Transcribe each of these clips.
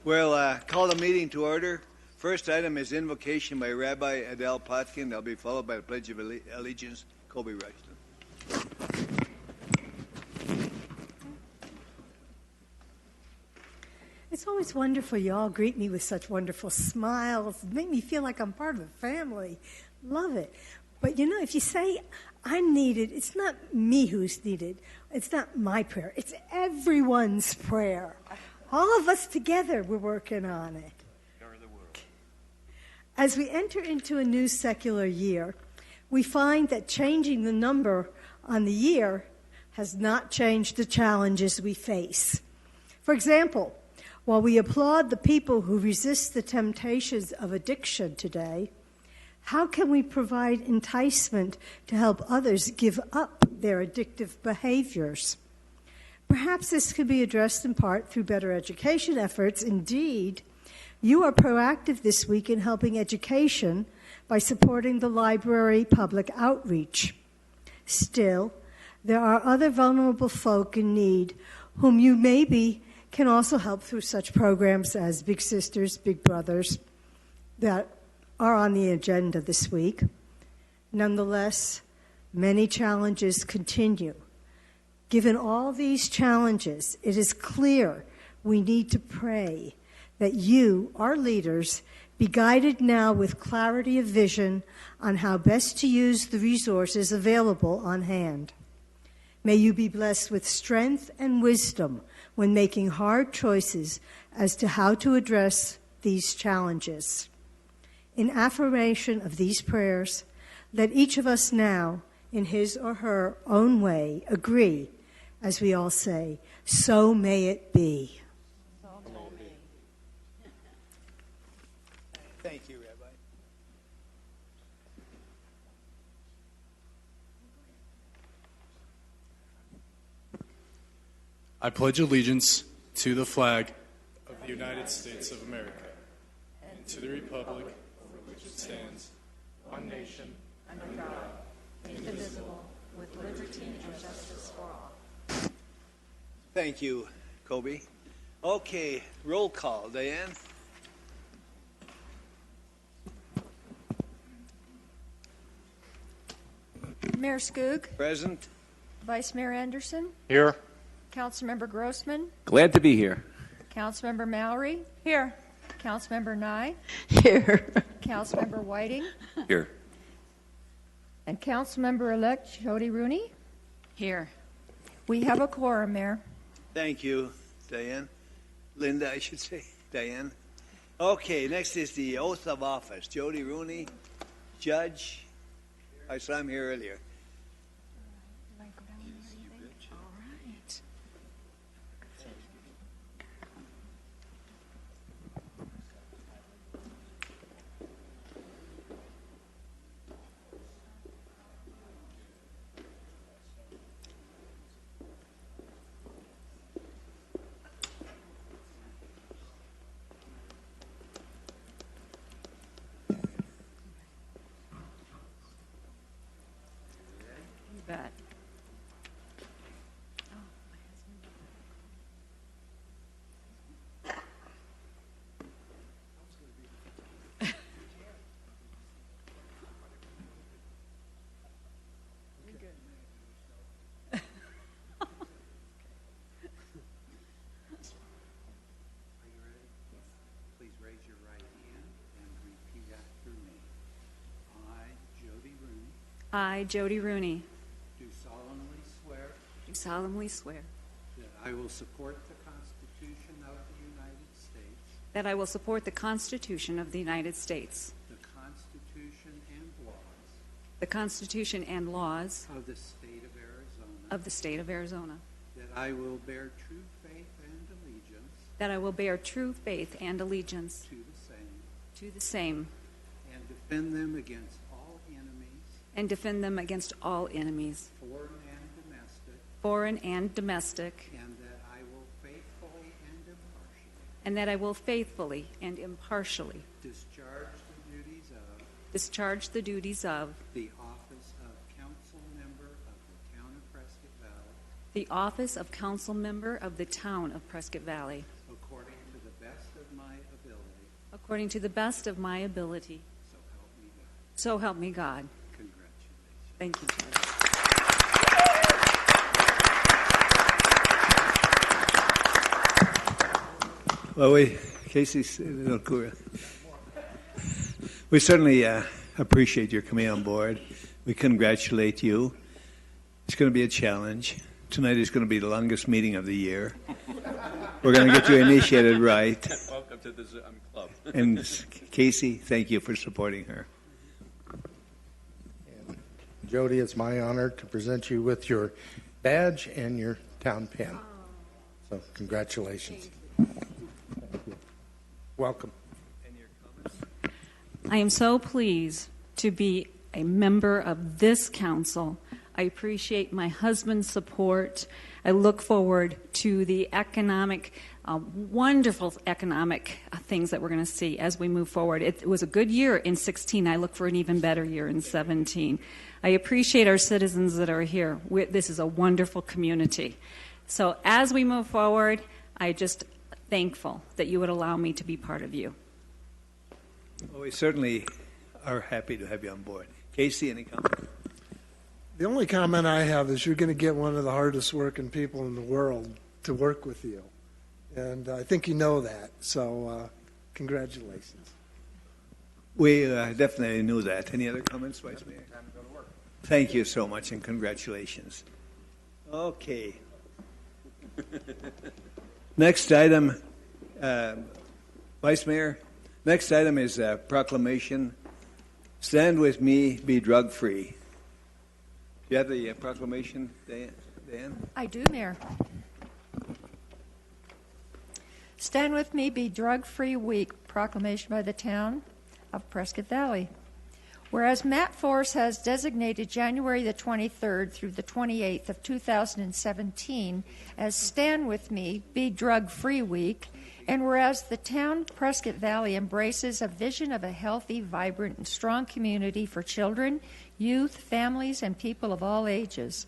We'll call the meeting to order. First item is invocation by Rabbi Adel Potkin. That'll be followed by the Pledge of Allegiance. Kobe Rushton. It's always wonderful. You all greet me with such wonderful smiles. Make me feel like I'm part of the family. Love it. But you know, if you say I'm needed, it's not me who's needed. It's not my prayer. It's everyone's prayer. All of us together, we're working on it. As we enter into a new secular year, we find that changing the number on the year has not changed the challenges we face. For example, while we applaud the people who resist the temptations of addiction today, how can we provide enticement to help others give up their addictive behaviors? Perhaps this could be addressed in part through better education efforts. Indeed, you are proactive this week in helping education by supporting the library public outreach. Still, there are other vulnerable folk in need whom you maybe can also help through such programs as Big Sisters, Big Brothers that are on the agenda this week. Nonetheless, many challenges continue. Given all these challenges, it is clear we need to pray that you, our leaders, be guided now with clarity of vision on how best to use the resources available on hand. May you be blessed with strength and wisdom when making hard choices as to how to address these challenges. In affirmation of these prayers, let each of us now, in his or her own way, agree, as we all say, so may it be. Thank you, Rabbi. I pledge allegiance to the flag of the United States of America and to the republic for which it stands, one nation, under God, indivisible, with liberty and justice for all. Thank you, Kobe. Okay, roll call. Diane? Mayor Skoog, Present. Vice Mayor Anderson, Here. Councilmember Grossman, Glad to be here. Councilmember Mallory. Here. Councilmember Nye. Here. Councilmember Whiting. Here. And Councilmember-elect Jody Rooney. Here. We have a quorum, Mayor. Thank you, Diane. Linda, I should say. Diane. Okay, next is the oath of office. Jody Rooney, Judge. I saw him here earlier. Bet. Please raise your right hand and repeat after me. I, Jody Rooney, I, Jody Rooney, do solemnly swear solemnly swear that I will support the Constitution of the United States, that I will support the Constitution of the United States, the Constitution and laws the Constitution and laws of the State of Arizona, of the State of Arizona, that I will bear true faith and allegiance that I will bear true faith and allegiance to the same, to the same, and defend them against all enemies, and defend them against all enemies, foreign and domestic, and and that I will faithfully and impartially and that I will faithfully and impartially discharge the duties of the office of council member of the town of Prescott Valley, office of council member of the town of Prescott Valley, according to the best of my ability, according to the best of my ability. so help me God. So help me God. Congratulations. Thank you, Judge. Well, Casey, we certainly appreciate your coming on board. We congratulate you. It's going to be a challenge. Tonight is going to be the longest meeting of the year. We're going to get you initiated right. Welcome to the club. And Casey, thank you for supporting her. Jody, it's my honor to present you with your badge and your town pin. So congratulations. Thank you. Welcome. I am so pleased to be a member of this council. I appreciate my husband's support. I look forward to the wonderful economic things that we're going to see as we move forward. It was a good year in 16. I look for an even better year in 17. I appreciate our citizens that are here. This is a wonderful community. So as we move forward, I just thankful that you would allow me to be part of you. Well, we certainly are happy to have you on board. Casey, any comment? The only comment I have is you're going to get one of the hardest working people in the world to work with you. And I think you know that. So congratulations. We definitely knew that. Any other comments, Vice Mayor? Thank you so much and congratulations. Okay. Next item, Vice Mayor, next item is proclamation, Stand With Me, Be Drug Free. Do you have the proclamation, Dan? I do, Mayor. Stand With Me, Be Drug-Free Week, proclamation by the town of Prescott Valley. Whereas Matt Force has designated January the 23rd through the 28th of 2017 as Stand With Me, Be Drug-Free Week, and whereas the town Prescott Valley embraces a vision of a healthy, vibrant, and strong community for children, youth, families, and people of all ages.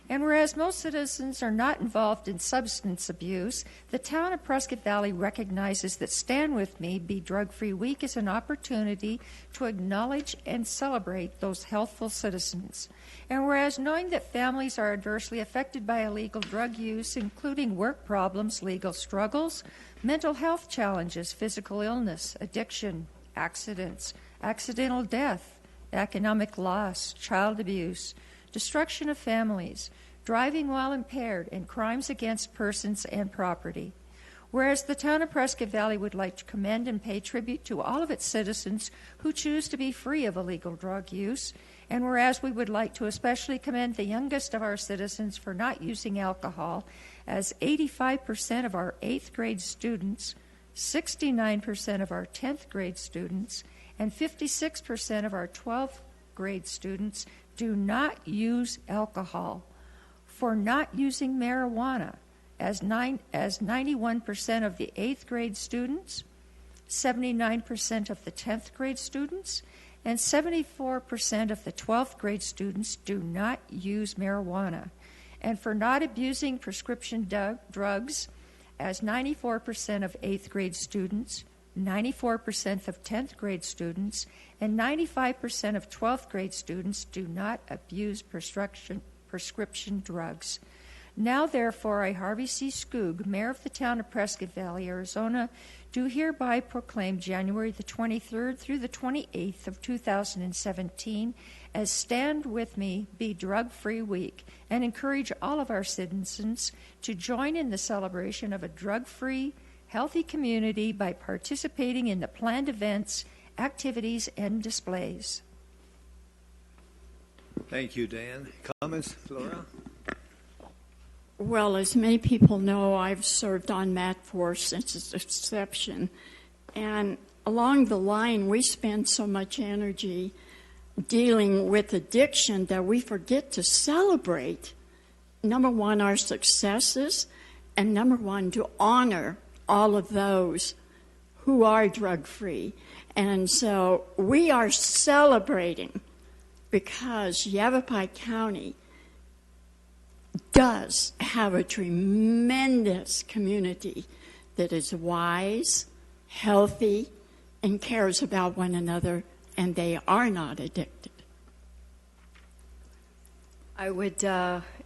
And whereas most citizens are not involved in substance abuse, the town of Prescott Valley recognizes that Stand With Me, Be Drug-Free Week is an opportunity to acknowledge and celebrate those healthful citizens. And whereas knowing that families are adversely affected by illegal drug use, including work problems, legal struggles, mental health challenges, physical illness, addiction, accidents, accidental death, economic loss, child abuse, destruction of families, driving while impaired, and crimes against persons and property. Whereas the town of Prescott Valley would like to commend and pay tribute to all of its citizens who choose to be free of illegal drug use, and whereas we would like to especially commend the youngest of our citizens for not using alcohol, as 85% of our 8th grade students, 69% of our 10th grade students, and 56% of our 12th grade students do not use alcohol. For not using marijuana, as 91% of the 8th grade students, 79% of the 10th grade students, and 74% of the 12th grade students do not use marijuana. And for not abusing prescription drugs, as 94% of 8th grade students, 94% of 10th grade students, and 95% of 12th grade students do not abuse prescription drugs. Now, therefore, I, Harvey C. Skoog, Mayor of the town of Prescott Valley, Arizona, do hereby proclaim January the 23rd through the 28th of 2017 as Stand With Me, Be Drug-Free Week, and encourage all of our citizens to join in the celebration of a drug-free, healthy community by participating in the planned events, activities, and displays. Thank you, Dan. Comments, Laura? Well, as many people know, I've served on Matt Force since its inception. And along the line, we spend so much energy dealing with addiction that we forget to celebrate, number one, our successes, and number one, to honor all of those who are drug-free. And so we are celebrating because Yavapai County does have a tremendous community that is wise, healthy, and cares about one another, and they are not addicted. I would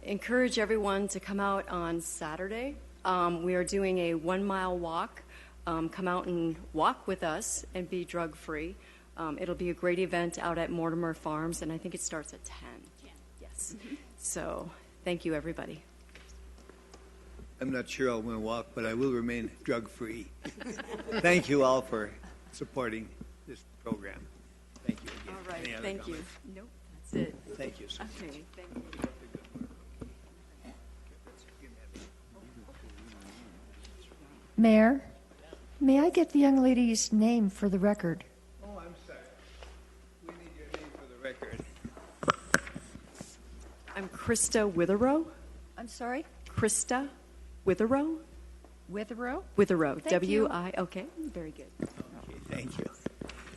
encourage everyone to come out on Saturday. We are doing a 1-mile walk. Come out and walk with us and be drug-free. It'll be a great event out at Mortimer Farms, and I think it starts at 10. Yes. So thank you, everybody. I'm not sure I'll want to walk, but I will remain drug-free. Thank you all for supporting this program. Thank you again. All right. Any other Thank you. comments? Nope. That's it. Thank you so much. Okay. Thank you. Mayor, may I get the young lady's name for the record? Oh, I'm sorry. We need your name for the record. I'm Krista Witherow. I'm sorry? Krista Witherow. Witherow? Witherow. Thank W-I. Okay. Very good. Okay, thank you.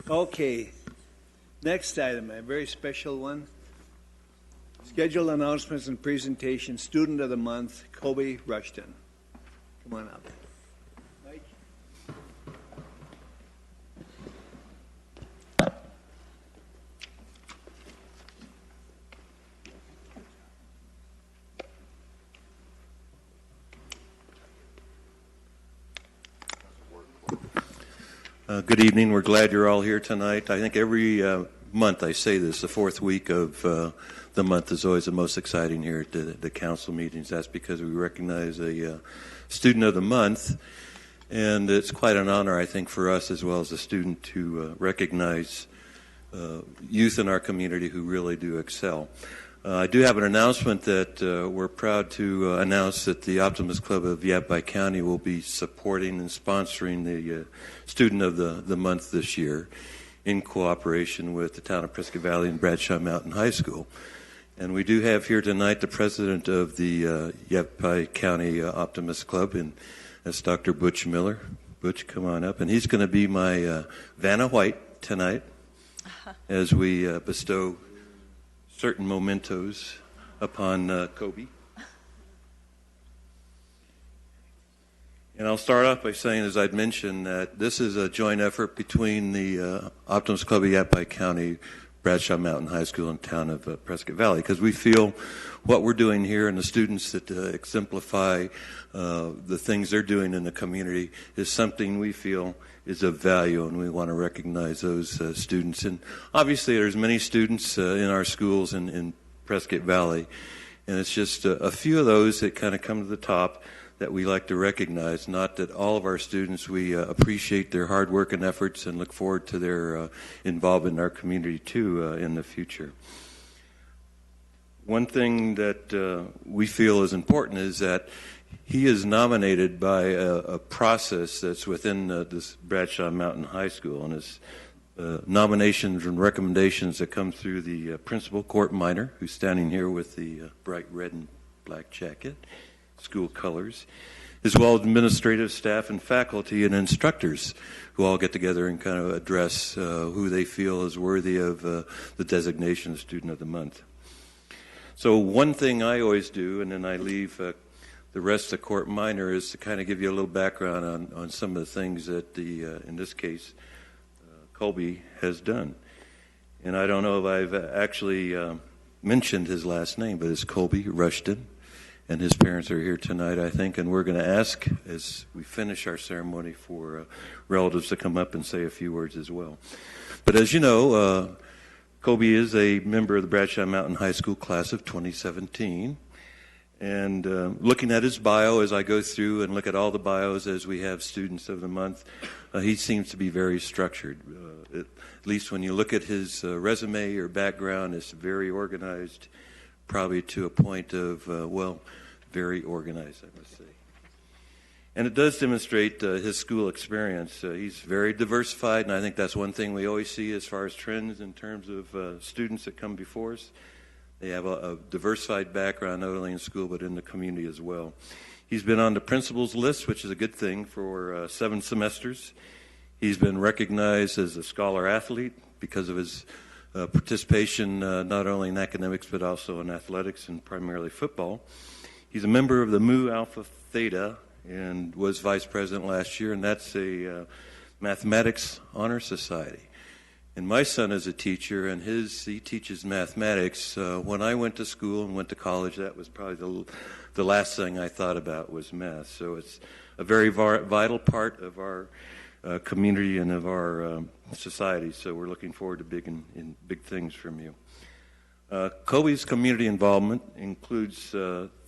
Okay, next item, a very special one. Scheduled announcements and presentation, Student of the Month, Kobe Rushton. Come on up. Mike? Good evening. We're glad you're all here tonight. I think every month I say this, the fourth week of the month is always the most exciting here at the council meetings. That's because we recognize a student of the month, and it's quite an honor, I think, for us as well as a student to recognize youth in our community who really do excel. I do have an announcement that we're proud to announce that the Optimist Club of Yavapai County will be supporting and sponsoring the Student of the Month this year in cooperation with the town of Prescott Valley and Bradshaw Mountain High School. And we do have here tonight the president of the Yavapai County Optimist Club, and that's Dr. Butch Miller. Butch, come on up. And he's going to be my Vanna White tonight as we bestow certain mementos upon Kobe. And I'll start off by saying, as I'd mentioned, that this is a joint effort between the Optimist Club of Yavapai County, Bradshaw Mountain High School, and town of Prescott Valley, because we feel what we're doing here and the students that exemplify the things they're doing in the community is something we feel is of value, and we want to recognize those students. And obviously there's many students in our schools in Prescott Valley, and it's just a few of those that kind of come to the top that we like to recognize. Not that all of our students, we appreciate their hard work and efforts and look forward to their involvement in our community too in the future. One thing that we feel is important is that he is nominated by a process that's within this Bradshaw Mountain High School, and it's nominations and recommendations that come through the principal, Court Minor, who's standing here with the bright red and black jacket, school colors, as well as administrative staff and faculty and instructors who all get together and kind of address who they feel is worthy of the designation of Student of the Month. So one thing I always do, and then I leave the rest of Court Minor, is to kind of give you a little background on some of the things that in this case, Colby has done. And I don't know if I've actually mentioned his last name, but it's Colby Rushton. And his parents are here tonight, I think, and we're going to ask, as we finish our ceremony, for relatives to come up and say a few words as well. But as you know, Colby is a member of the Bradshaw Mountain High School class of 2017. And looking at his bio as I go through and look at all the bios as we have Students of the Month, he seems to be very structured. At least when you look at his resume or background, it's very organized, probably to a point of, very organized, I must say. And it does demonstrate his school experience. He's very diversified, and I think that's one thing we always see as far as trends in terms of students that come before us. They have a diversified background, not only in school but in the community as well. He's been on the principal's list, which is a good thing, for 7 semesters. He's been recognized as a scholar athlete because of his participation not only in academics but also in athletics and primarily football. He's a member of the Mu Alpha Theta and was vice president last year, and that's a mathematics honor society. And my son is a teacher, and he teaches mathematics. When I went to school and went to college, that was probably the last thing I thought about was math. So it's a very vital part of our community and of our society. So we're looking forward to big things from you. Kobe's community involvement includes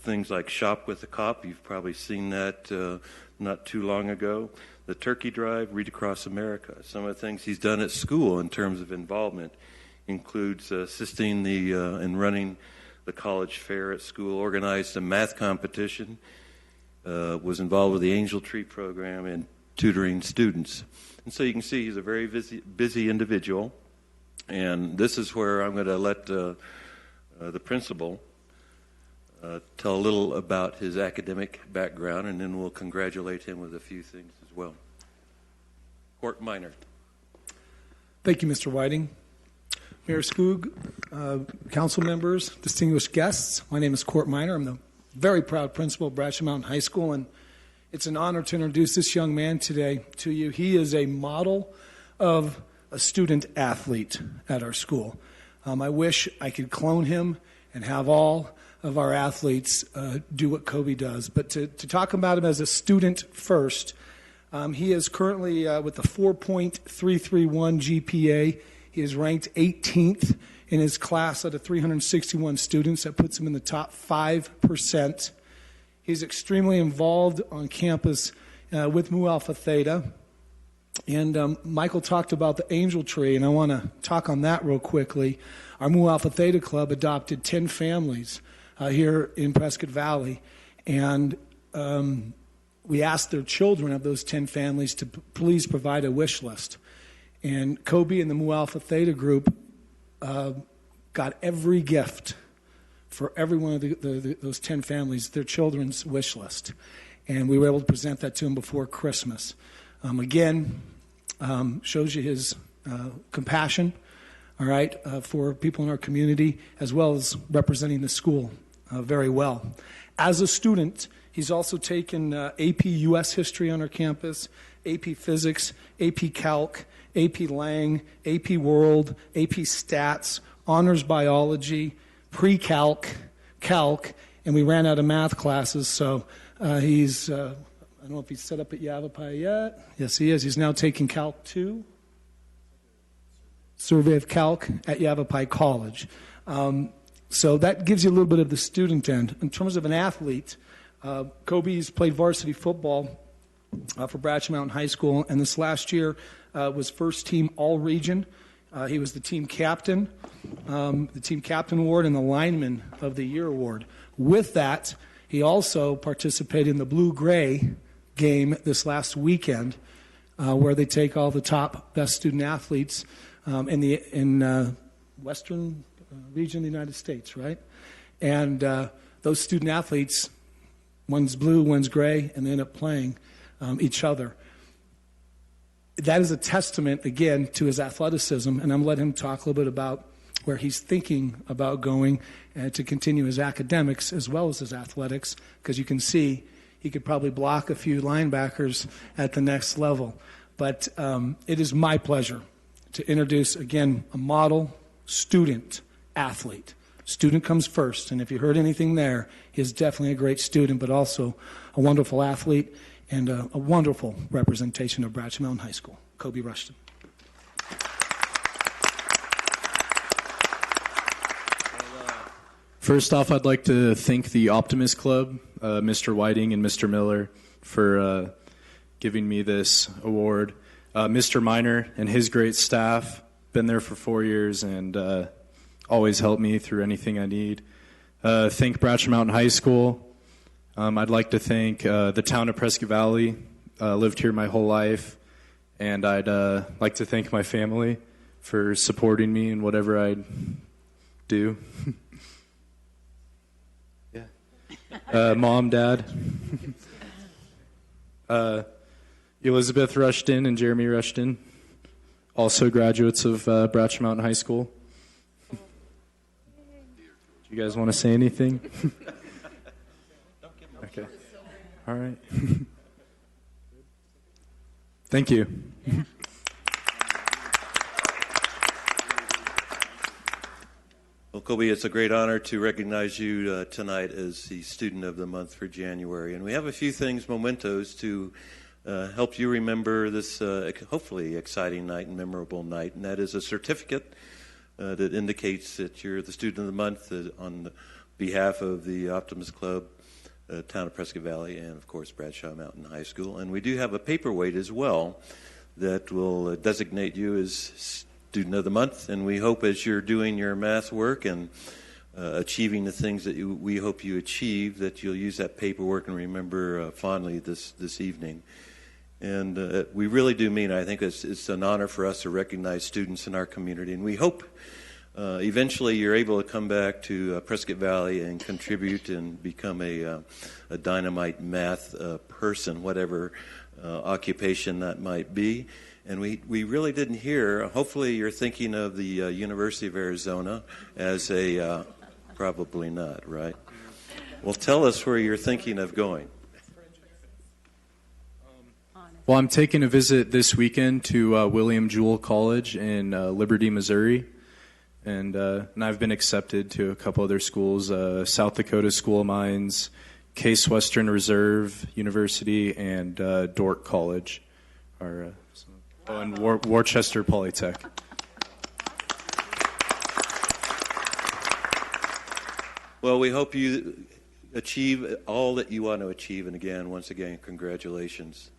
things like Shop with a Cop. You've probably seen that not too long ago. The Turkey Drive, Read Across America. Some of the things he's done at school in terms of involvement includes assisting in running the college fair at school, organized a math competition, was involved with the Angel Tree program, and tutoring students. And so you can see he's a very busy individual. And this is where I'm going to let the principal tell a little about his academic background, and then we'll congratulate him with a few things as well. Court Minor. Thank you, Mr. Whiting. Mayor Skoog, council members, distinguished guests, my name is Court Minor. I'm the very proud principal of Bratcher Mountain High School, and it's an honor to introduce this young man today to you. He is a model of a student athlete at our school. I wish I could clone him and have all of our athletes do what Kobe does. But to talk about him as a student first, he is currently with a 4.331 GPA. He is ranked 18th in his class out of 361 students. That puts him in the top 5%. He's extremely involved on campus with Mu Alpha Theta. And Michael talked about the Angel Tree, and I want to talk on that real quickly. Our Mu Alpha Theta Club adopted 10 families here in Prescott Valley, and we asked their children of those 10 families to please provide a wish list. And Kobe and the Mu Alpha Theta group got every gift for every one of those 10 families, their children's wish list. And we were able to present that to them before Christmas. Shows you his compassion, all right, for people in our community, as well as representing the school very well. As a student, he's also taken AP U.S. History on our campus, AP Physics, AP Calc, AP Lang, AP World, AP Stats, Honors Biology, Pre-Calc, Calc, and we ran out of math classes, so he's... I don't know if he's set up at Yavapai yet. Yes, he is. He's now taking Calc 2, Survey of Calc at Yavapai College. So that gives you a little bit of the student end. In terms of an athlete, Kobe's played varsity football for Bratcher Mountain High School, and this last year was first team all-region. He was the team captain award, and the lineman of the year award. With that, he also participated in the blue-gray game this last weekend, where they take all the top best student athletes in western region of the United States, right? And those student athletes, one's blue, one's gray, and they end up playing each other. That is a testament, again, to his athleticism, and I'm going to let him talk a little bit about where he's thinking about going to continue his academics as well as his athletics, because you can see he could probably block a few linebackers at the next level. But it is my pleasure to introduce, again, a model student athlete. Student comes first, and if you heard anything there, he is definitely a great student, but also a wonderful athlete and a wonderful representation of Bratcher Mountain High School. Kobe Rushton. First off, I'd like to thank the Optimist Club, Mr. Whiting and Mr. Miller, for giving me this award. Mr. Minor and his great staff, been there for 4 years and always help me through anything I need. Thank Bratcher Mountain High School. I'd like to thank the town of Prescott Valley. Lived here my whole life. And I'd like to thank my family for supporting me in whatever I do. Mom, Dad, Elizabeth Rushton and Jeremy Rushton, also graduates of Bratcher Mountain High School. Do you guys want to say anything? Okay. All right. Thank you. Well, Kobe, it's a great honor to recognize you tonight as the Student of the Month for January. And we have a few things, mementos, to help you remember this hopefully exciting night and memorable night. And that is a certificate that indicates that you're the Student of the Month on behalf of the Optimist Club, Town of Prescott Valley, and, of course, Bradshaw Mountain High School. And we do have a paperweight as well that will designate you as Student of the Month, and we hope as you're doing your math work and achieving the things that we hope you achieve, that you'll use that paperwork and remember fondly this evening. And we really do mean, I think it's an honor for us to recognize students in our community, and we hope eventually you're able to come back to Prescott Valley and contribute and become a dynamite math person, whatever occupation that might be. And we really didn't hear. Hopefully you're thinking of the University of Arizona as a, probably not, right? Well, tell us where you're thinking of going. Well, I'm taking a visit this weekend to William Jewell College in Liberty, Missouri. And I've been accepted to a couple other schools, South Dakota School of Mines, Case Western Reserve University, and Dordt College. And Worcester Polytech. Well, we hope you achieve all that you want to achieve. And again, once again, congratulations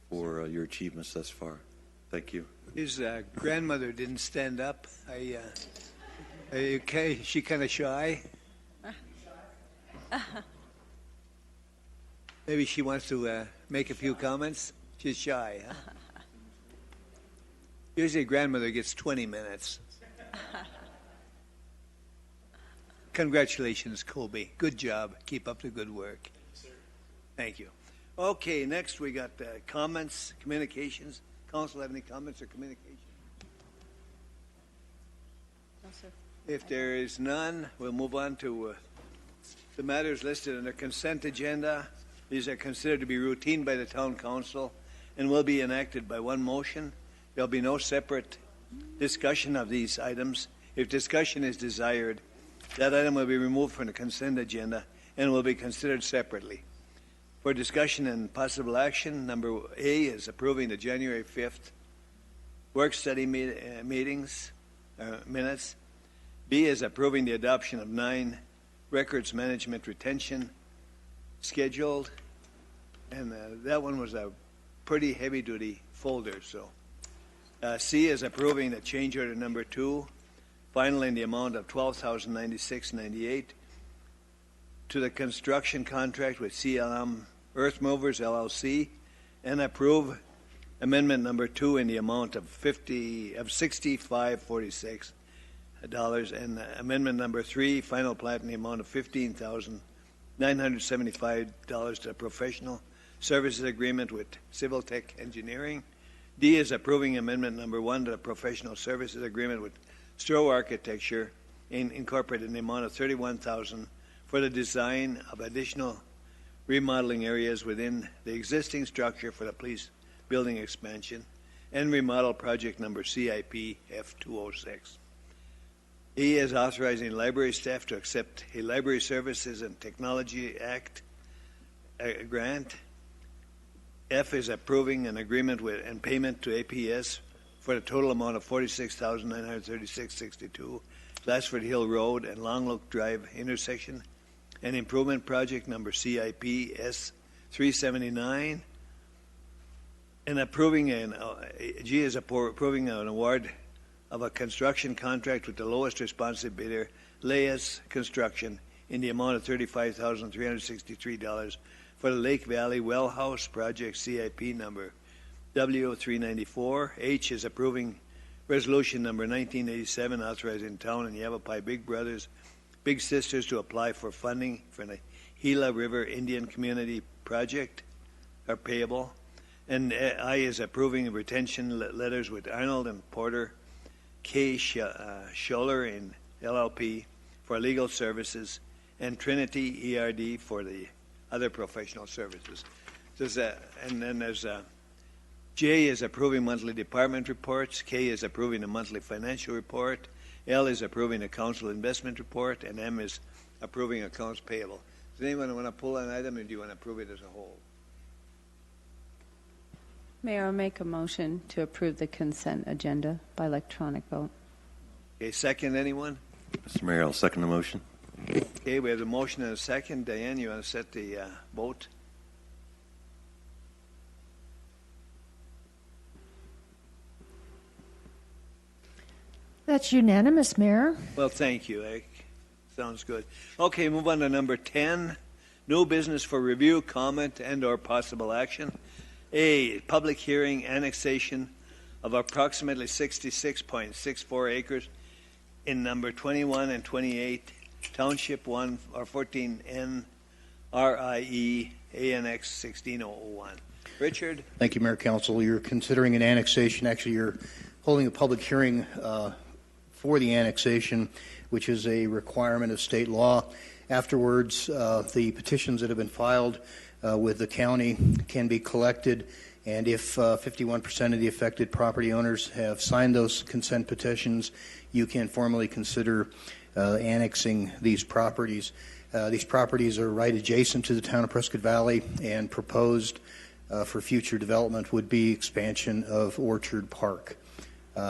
for your achievements thus far. Thank you. His grandmother didn't stand up. Okay, is she kind of shy? Maybe she wants to make a few comments. She's shy, huh? Usually grandmother gets 20 minutes. Congratulations, Colby. Good job. Keep up the good work. Thank you. Okay, next we got comments, communications. Council have any comments or communications? No, sir. If there is none, we'll move on to the matters listed on the consent agenda. These are considered to be routine by the town council and will be enacted by one motion. There'll be no separate discussion of these items. If discussion is desired, that item will be removed from the consent agenda and will be considered separately. For discussion and possible action, number A is approving the January 5th work study minutes. B is approving the adoption of 9 records management retention scheduled. And that one was a pretty heavy-duty folder, so. C is approving the change order number 2, final in the amount of $12,096.98 to the construction contract with CLM Earth Movers LLC, and approve amendment number 2 in the amount of $65.46, and amendment number 3, final plat in the amount of $15,975 to the professional services agreement with Civil Tech Engineering. D is approving amendment number 1 to the professional services agreement with Stroh Architecture Incorporated in the amount of $31,000 for the design of additional remodeling areas within the existing structure for the police building expansion and remodel project number CIP F206. E is authorizing library staff to accept a Library Services and Technology Act grant. F is approving an agreement with and payment to APS for the total amount of $46,936.62, Glassford Hill Road and Long Look Drive intersection, and improvement project number CIP S379, and approving G is approving an award of a construction contract with the lowest responsive bidder, Leas Construction, in the amount of $35,363 for the Lake Valley Well House Project CIP number W394. H is approving resolution number 1987 authorizing town and Yavapai Big Brothers, Big Sisters to apply for funding for the Gila River Indian Community Project, are payable. And I is approving retention letters with Arnold and Porter K. Scholler in LLP for legal services and Trinity ERD for the other professional services. And then there's J is approving monthly department reports, K is approving the monthly financial report, L is approving a council investment report, and M is approving accounts payable. Does anyone want to pull an item, or do you want to approve it as a whole? Mayor, I'll make a motion to approve the consent agenda by electronic vote. Okay, second, anyone? Mr. Mayor, I'll second the motion. Okay, we have a motion and a second. Diane, you want to set the vote? That's unanimous, Mayor. Well, thank you, Eric. Sounds good. Okay, move on to number 10. New business for review, comment, and/or possible action. A, public hearing annexation of approximately 66.64 acres in number 21 and 28, Township 1 or 14N, RIE, ANX 16001. Richard? Thank you, Mayor Council. You're considering an annexation. Actually, you're holding a public hearing for the annexation, which is a requirement of state law. Afterwards, the petitions that have been filed with the county can be collected, and if 51% of the affected property owners have signed those consent petitions, you can formally consider annexing these properties. These properties are right adjacent to the town of Prescott Valley, and proposed for future development would be expansion of Orchard Park.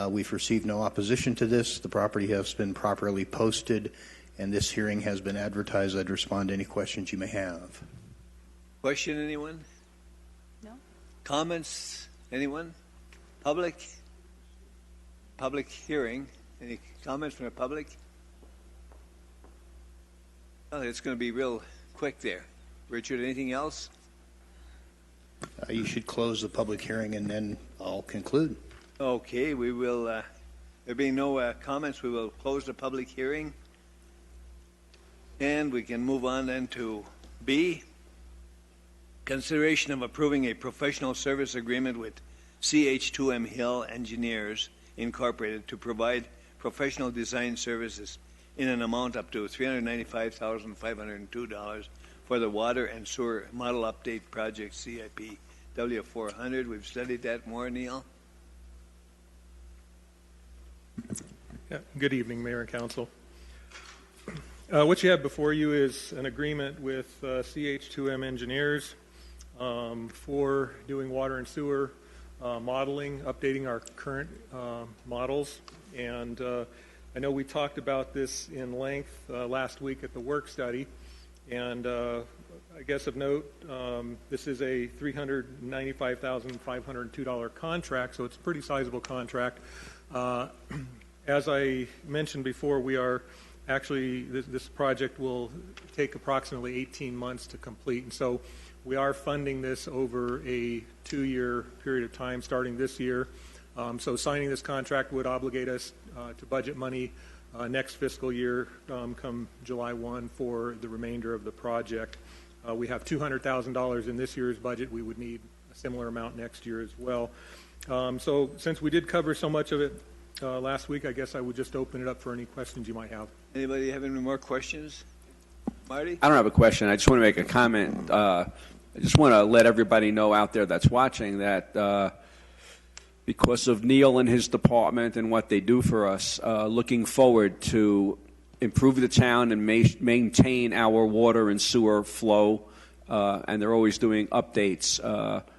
We've received no opposition to this. The property has been properly posted, and this hearing has been advertised. I'd respond to any questions you may have. Question, anyone? No. Comments, anyone? Public? Public hearing. Any comments from the public? Oh, it's going to be real quick there. Richard, anything else? You should close the public hearing, and then I'll conclude. Okay, we will, there being no comments, we will close the public hearing. And we can move on then to B, consideration of approving a professional service agreement with CH2M Hill Engineers Incorporated to provide professional design services in an amount up to $395,502 for the Water and Sewer Model Update Project CIP W400. We've studied that more, Neil. Yeah, good evening, Mayor and Council. What you have before you is an agreement with CH2M Engineers for doing water and sewer modeling, updating our current models. And I know we talked about this in length last week at the work study. And I guess of note, this is a $395,502 contract, so it's a pretty sizable contract. As I mentioned before, we are actually, this project will take approximately 18 months to complete. And so we are funding this over a 2-year period of time starting this year. So signing this contract would obligate us to budget money next fiscal year come July 1 for the remainder of the project. We have $200,000 in this year's budget. We would need a similar amount next year as well. So since we did cover so much of it last week, I guess I would just open it up for any questions you might have. Anybody have any more questions? Marty? I don't have a question. I just want to make a comment. I just want to let everybody know out there that's watching that because of Neil and his department and what they do for us, looking forward to improve the town and maintain our water and sewer flow, and they're always doing updates.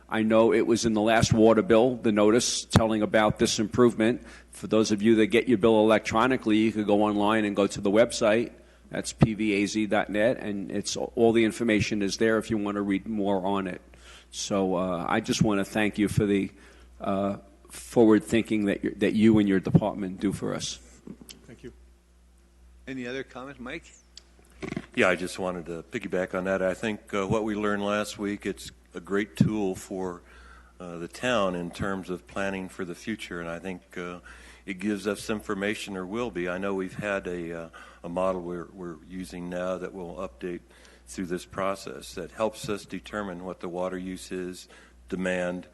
I know it was in the last water bill, the notice telling about this improvement. For those of you that get your bill electronically, you could go online and go to the website. That's pvaz.net, and it's all the information is there if you want to read more on it. So I just want to thank you for the forward thinking that you and your department do for us. Thank you. Any other comments, Mike? Yeah, I just wanted to piggyback on that. I think what we learned last week, it's a great tool for the town in terms of planning for the future, and I think it gives us information, or will be. I know we've had a model we're using now that will update through this process that helps us determine what the water use is, demand,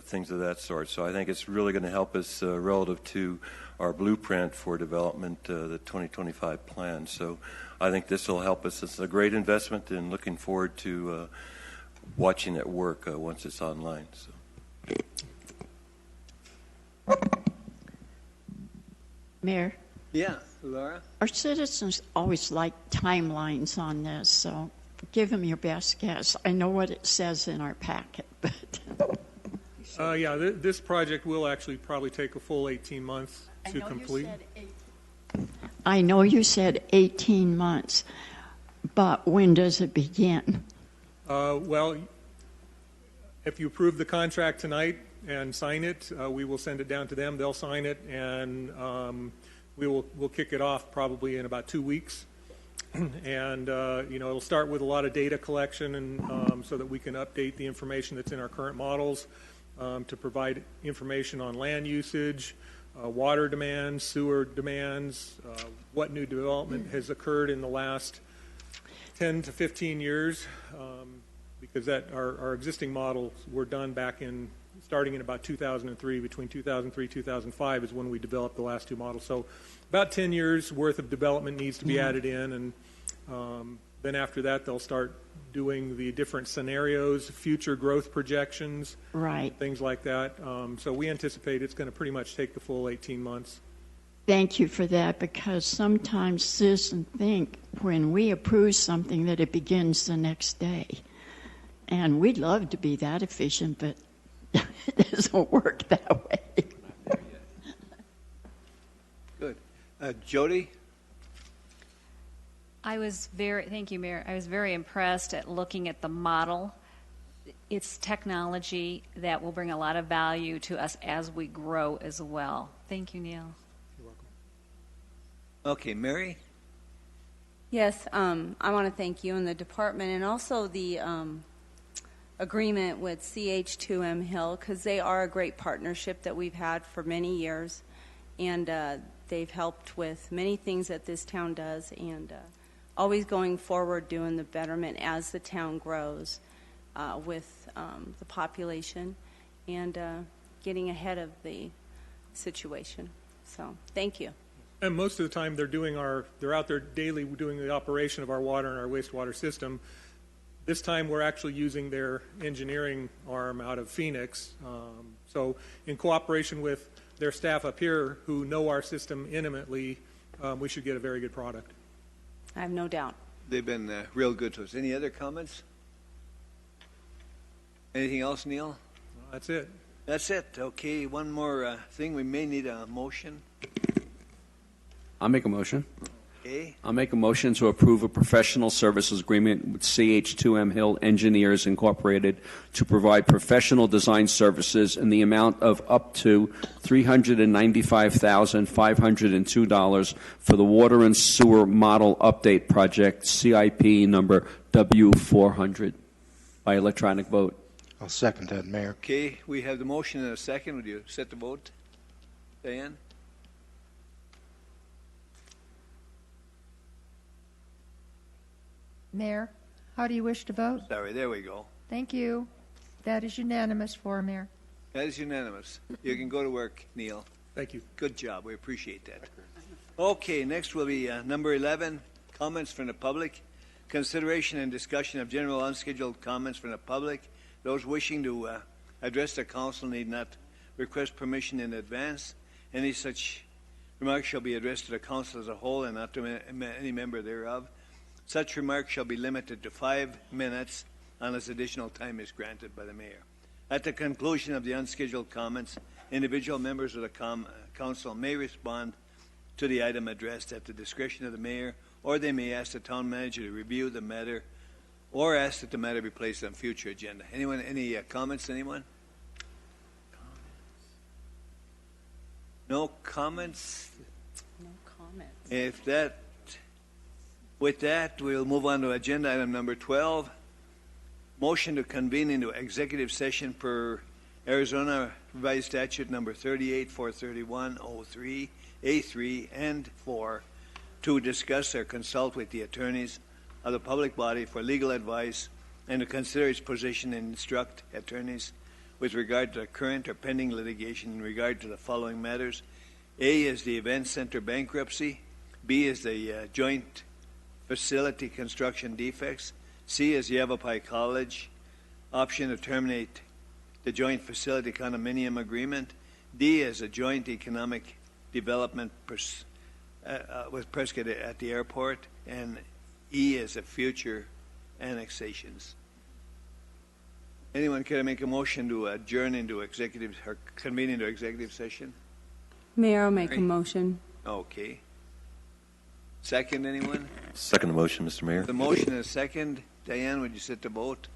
things of that sort. So I think it's really going to help us relative to our blueprint for development, the 2025 plan. So I think this will help us. It's a great investment, and looking forward to watching it work once it's online. So. Mayor? Yeah, Laura? Our citizens always like timelines on this, so give them your best guess. I know what it says in our packet, but... This project will actually probably take a full 18 months to complete. I know you said 18 months, but when does it begin? Well, if you approve the contract tonight and sign it, we will send it down to them. They'll sign it, and we'll kick it off probably in about 2 weeks. And it'll start with a lot of data collection, and so that we can update the information that's in our current models to provide information on land usage, water demands, sewer demands, what new development has occurred in the last 10 to 15 years, because our existing models were done starting in about 2003. Between 2003 and 2005 is when we developed the last two models. So about 10 years worth of development needs to be added in, and then after that they'll start doing the different scenarios, future growth projections, right, things like that. So we anticipate it's going to pretty much take the full 18 months. Thank you for that, because sometimes citizens think when we approve something that it begins the next day. And we'd love to be that efficient, but it doesn't work that way. Good. Jody? Thank you, Mayor. I was very impressed at looking at the model. It's technology that will bring a lot of value to us as we grow as well. Thank you, Neil. You're welcome. Okay, Mary? Yes, I want to thank you and the department, and also the agreement with CH2M Hill, because they are a great partnership that we've had for many years, and they've helped with many things that this town does, and always going forward doing the betterment as the town grows with the population, and getting ahead of the situation. So thank you. And most of the time they're out there daily doing the operation of our water and our wastewater system. This time we're actually using their engineering arm out of Phoenix. So in cooperation with their staff up here who know our system intimately, we should get a very good product. I have no doubt. They've been real good to us. Any other comments? Anything else, Neil? That's it. That's it. Okay, one more thing. We may need a motion. I'll make a motion. Okay. I'll make a motion to approve a professional services agreement with CH2M Hill Engineers Incorporated to provide professional design services in the amount of up to $395,502 for the Water and Sewer Model Update Project, CIP number W400, by electronic vote. I'll second that, Mayor. Okay, we have the motion and a second. Would you set the vote, Diane? Mayor, how do you wish to vote? Sorry, there we go. Thank you. That is unanimous for Mayor. That is unanimous. You can go to work, Neil. Thank you. Good job. We appreciate that. Okay, next will be number 11, comments from the public. Consideration and discussion of general unscheduled comments from the public. Those wishing to address the council need not request permission in advance. Any such remarks shall be addressed to the council as a whole and not to any member thereof. Such remarks shall be limited to 5 minutes unless additional time is granted by the mayor. At the conclusion of the unscheduled comments, individual members of the council may respond to the item addressed at the discretion of the mayor, or they may ask the town manager to review the matter or ask that the matter be placed on future agenda. Anyone, any comments, anyone? No comments? No comments. With that, we'll move on to agenda item number 12. Motion to convene into executive session per Arizona Revised Statute number 38-431-03, A3 and 4, to discuss or consult with the attorneys of the public body for legal advice and to consider its position and instruct attorneys with regard to current or pending litigation in regard to the following matters. A is the Event Center bankruptcy. B is the joint facility construction defects. C is Yavapai College option to terminate the joint facility condominium agreement. D is a joint economic development with Prescott at the airport. And E is a future annexations. Anyone care to make a motion to adjourn into executive or convene into executive session? Mayor, I'll make a motion. Okay. Second, anyone? Second the motion, Mr. Mayor. The motion is second. Diane, would you sit to vote?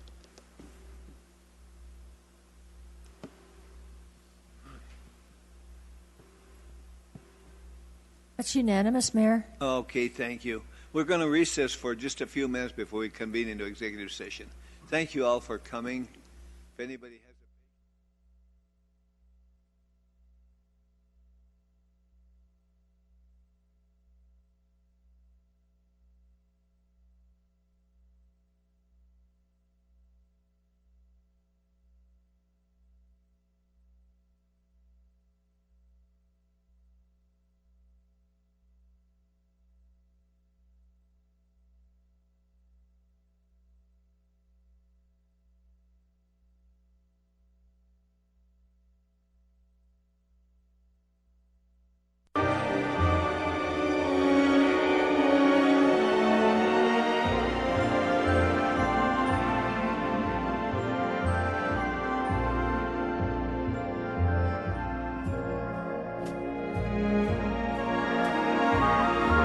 That's unanimous, Mayor. Okay, thank you. We're going to recess for just a few minutes before we convene into executive session. Thank you all for coming. If anybody